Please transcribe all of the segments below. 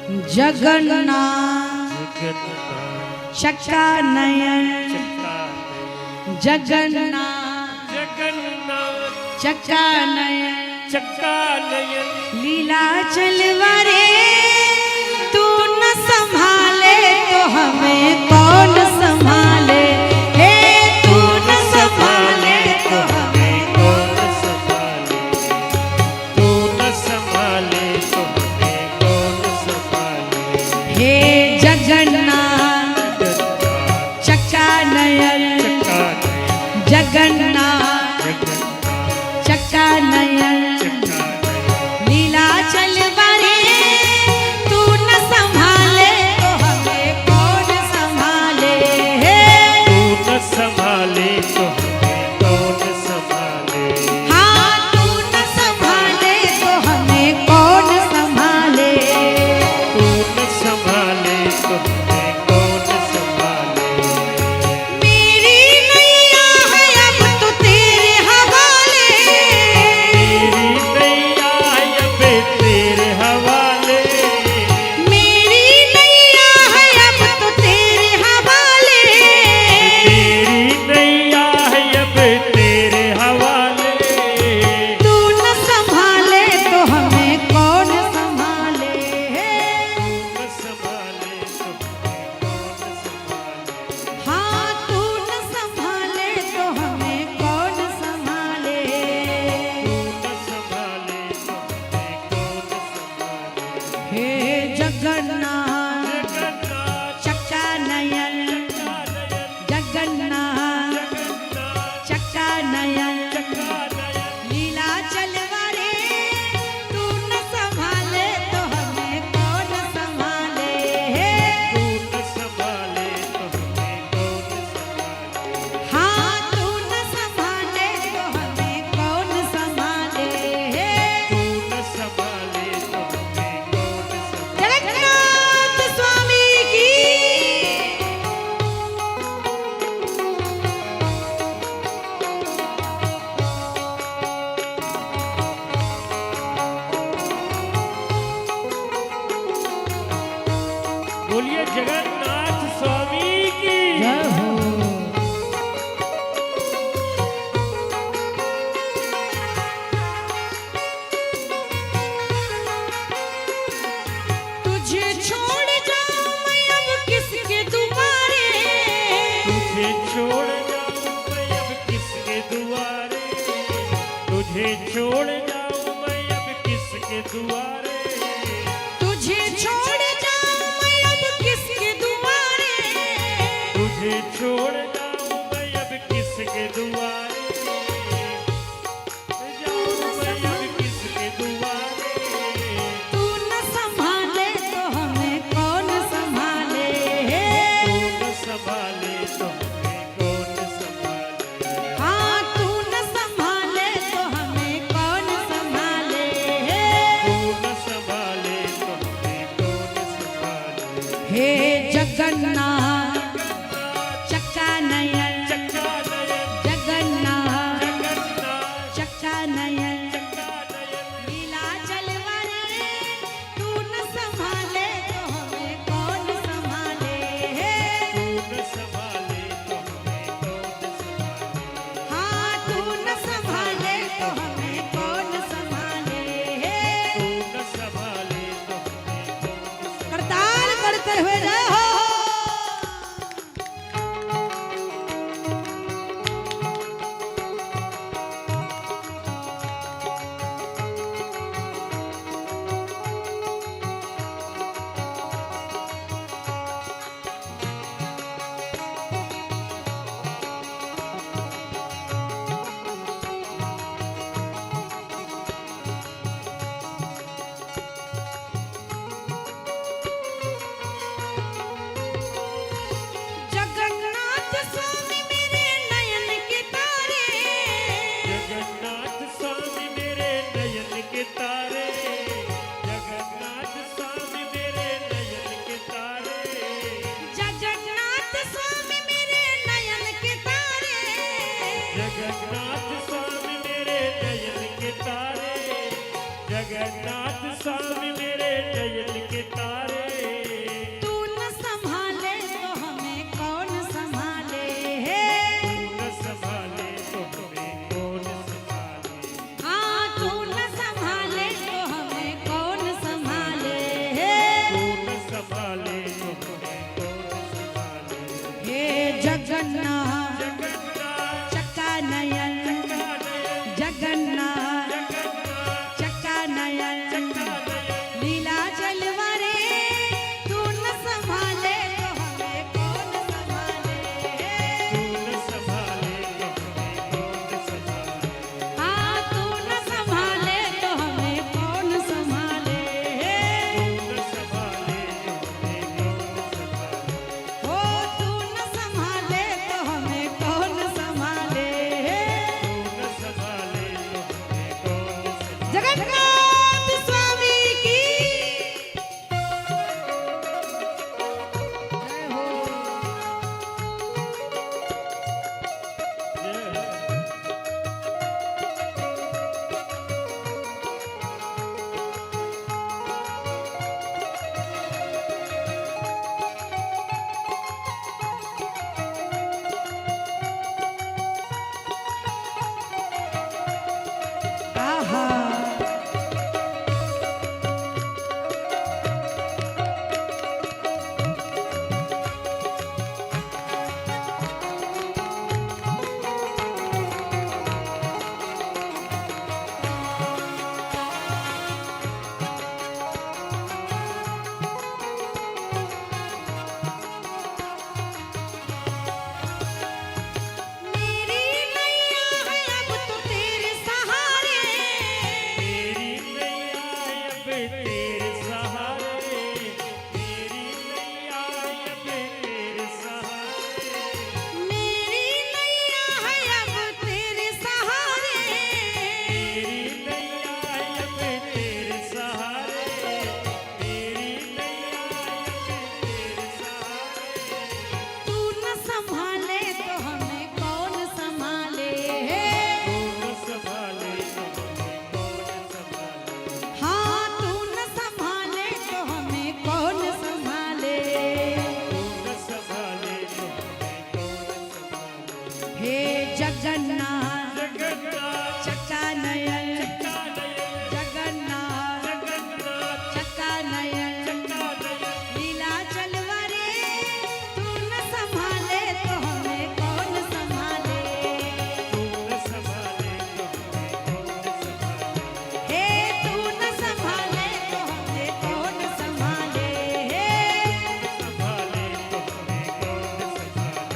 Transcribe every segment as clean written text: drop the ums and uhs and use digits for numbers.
जगन्नाथ चक्का नयन जगन्नाथ चक्का नयन लीला चलवरे तू न संभाले तो हमें कौन संभाले। हे तू न संभाले तो हमें कौन संभाले। तू न संभाले तो हमें कौन संभाले। हे जगन्नाथ चक्का नयन जगन्नाथ चक्का नयन लीला चलवरे तू न संभाले तो हमें कौन संभाले। हे तू न संभाले तो हमें कौन संभाले। हाँ तू न संभाले तो हमें कौन संभाले। तू न संभाले तो हमें कौन संभाले। मेरी नैया है अब तो तेरे हवाले। मेरी नैया है अब तेरे हवाले। मेरी नैया है अब तो तेरे हवाले। मेरी नैया है अब तेरे हवाले। तू न संभाले तो हमें कौन संभाले। तू न संभाले तो हमें कौन संभाले। हाँ तू न संभाले तो हमें कौन संभाले। तू न संभाले तो हमें कौन संभाले। हे जगन्नाथ जगन्नाथ चक्का नयन जगन्नाथ चक्का नयन लीला चलवरे तू न संभाले तो हमें कौन संभाले। हे तू न संभाले तो हमें कौन संभाले। हाँ तू न संभाले तो हमें कौन संभाले। हे तू न संभाले तो हमें कौन संभाले। जगन्नाथ स्वामी की बोलिए जगन्नाथ स्वामी की। जय हो। तुझे छोड़ जाऊं मैं अब किसके दुआरे। तुझे छोड़ जाऊं मैं अब किसके दुआरे। तुझे छोड़ जाऊं मैं अब किसके दुआरे। तुझे छोड़ जाऊं मैं अब किसके दुआरे। तुझे छोड़ जाऊं मैं अब किसके दुआरे। जाऊं मैं अब किसके दुआरे। तू न संभाले तो हमें कौन संभाले। तू न संभाले तो हमें कौन संभाले। हाँ तू न संभाले तो हमें कौन संभाले। तू न संभाले तो हमें कौन संभाले। हे जगन्नाथ चक्का नयन चक्का नयन जगन्नाथ जगन्नाथ चक्का नयन चक्का नयन लीला चलवरे तू न संभाले तो हमें कौन संभाले। तू न संभाले तो हमें कौन संभाले। हाँ तू न संभाले तो हमें कौन संभाले। तू न संभाले तो हमें कौन संभाले। करताल करते हुए जय हो। जगन्नाथ स्वामी मेरे नयन के तारे। जगन्नाथ स्वामी मेरे नयन के तारे। जगन्नाथ स्वामी मेरे नयन के तारे। जगन्नाथ स्वामी मेरे नयन के तारे। जगन्नाथ स्वामी मेरे नयन के तारे। जगन्नाथ स्वामी मेरे नयन के तारे। तेरे सहारे, मेरी नैया अब तेरे सहारे, मेरी नैया है अब तेरे सहारे, मेरी नैया अब तेरे सहारे, मेरी नैया अब तेरे सहारे। तू न संभाले तो हमें कौन संभाले। कौन संभाले तो हमें कौन संभाले, हाँ तू न संभाले तो हमें कौन संभाले। कौन संभाले तो हमें कौन संभाले। हे जगन्नाथ जगन्नाथ चक्का नयन, चक्कानयन, जगन्नाथ जगन्नाथ चक्का नयन, चक्कानयन, लीला चलवरे तू न संभाले तो हमें कौन संभाले। कौन संभाले तो हमें कौन संभाले। हे तू न संभाले तो हमें कौन संभाले। संभाले तो हमें कौन संभाले।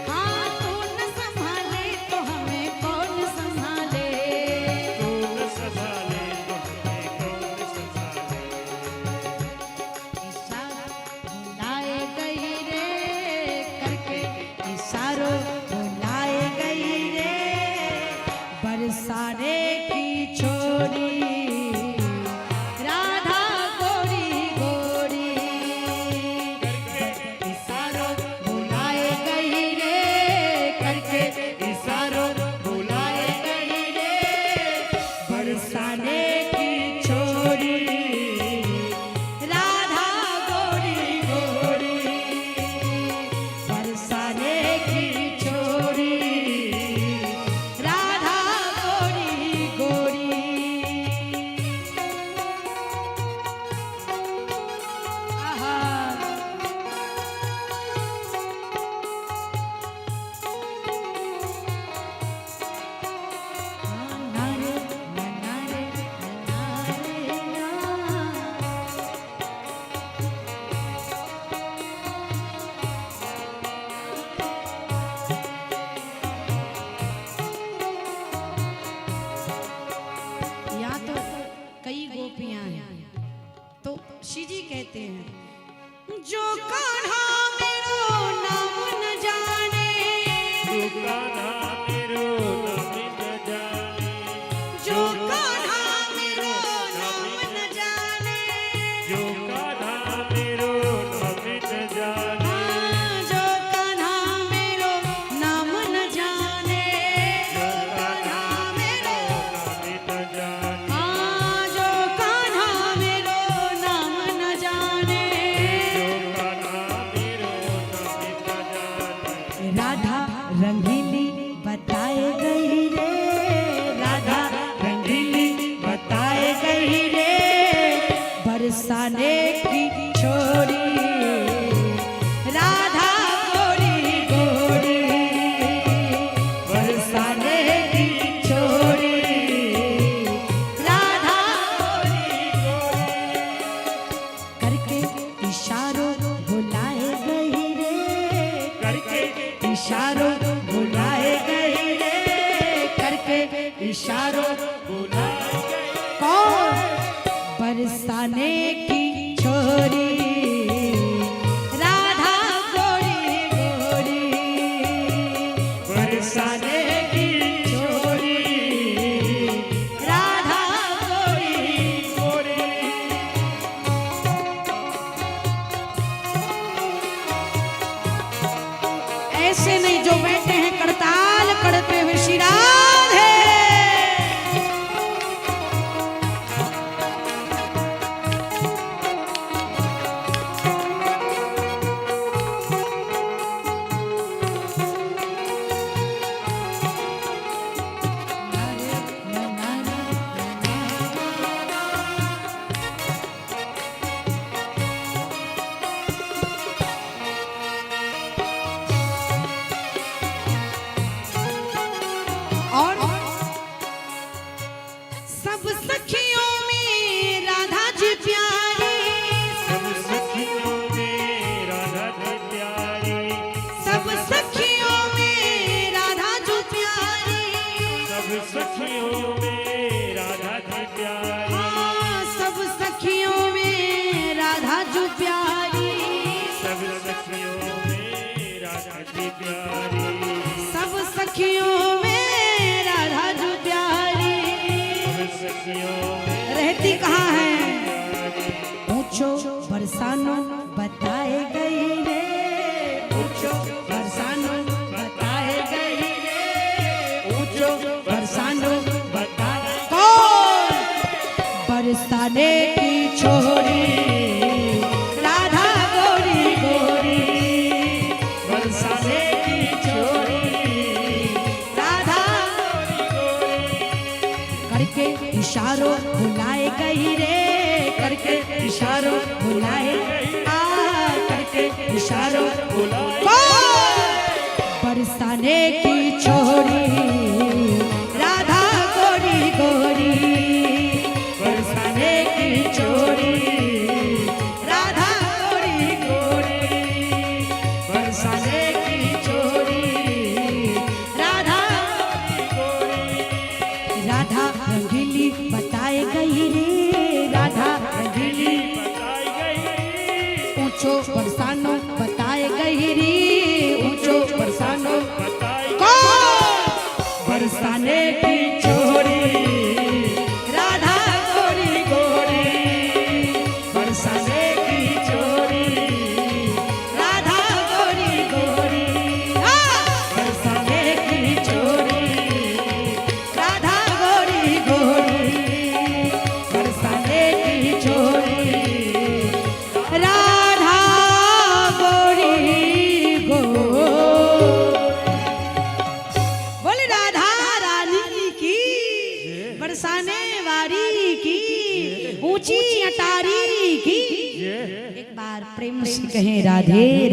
हाँ तू न संभाले तो हमें कौन संभाले। कौन संभाले तो हमें कौन संभाले। इशारों बुलाए गई रे करके, इशारों बुलाए गई रे बरसाने की छोरी राधा गोरी गोरी। इशारों बुलाए गई रे करके, इशारों बुलाए गई रे बरसाने की छोरी राधा गोरी गोरी। बरसाने की छोरी राधा गोरी गोरी। आहा नारे नारे नारे ना। यहाँ तो कई गोपियां हैं, तो श्री जी कहते हैं जो कान्हा मेरो नाम न जाने, जो कान्हा मेरो नाम न जाने, जो कान्हा मेरो नाम न जाने, जो कान्हा मेरो नाम न जाने, हाँ, जो कान्हा मेरो नाम न जाने, जो कान्हा मेरो नाम न जाने, हाँ, जो कान्हा मेरो नाम न जाने। जो कान्हा मेरो नाम न जाने। राधा रंगीली बताए गई रे, राधा रंगीली बताए गई रे बरसाने की छोरी राधा गोरी गोरी। बरसाने की छोरी राधा गोरी गोरी। करके इशारों बुलाए गई रे, करके इशारों बुलाए गई रे करके, इशारों बुलाए गए। कौन बरसाने की छोरी राधा गोरी गोरी। बरसाने की छोरी राधा गोरी गोरी। ऐसे नहीं जो बैठे हैं करताल करते हुए श्री राधे। प्यारी सब सखियों में राधा जो प्यारी सखियों में रहती कहाँ है? पूछो बरसानो बताए गई रे, पूछो बरसानो बताए गई रे, पूछो बरसानो बताए कौन? बरसाने की छोरी राधा गोरी गोरी, बरसाने की छोरी राधा करके इशारों बुलाए गई रे, करके इशारों बुलाए करके इशारों बुलाए बरसाने की छोरी राधा गोरी गोरी, बरसाने की छोरी राधा गोरी गोरी, बरसाने की छोरी राधा राधा रंगीली बताए गई रे, राधा रंगीली बताई गई ऊंचो बरसानो बताए गई रे, ऊंचो बरसानो बताई कौन? बरसाने की छोरी राधा गोरी गोरी, बरसाने की छोरी राधा गोरी गोरी, बरसाने की छोरी राधा गोरी गोरी, बरसाने की छोरी राधा गोरी गोरी। बोले राधा रानी की, बरसाने वारी की, ऊंची अटारी की। एक बार प्रेम से कहें राधे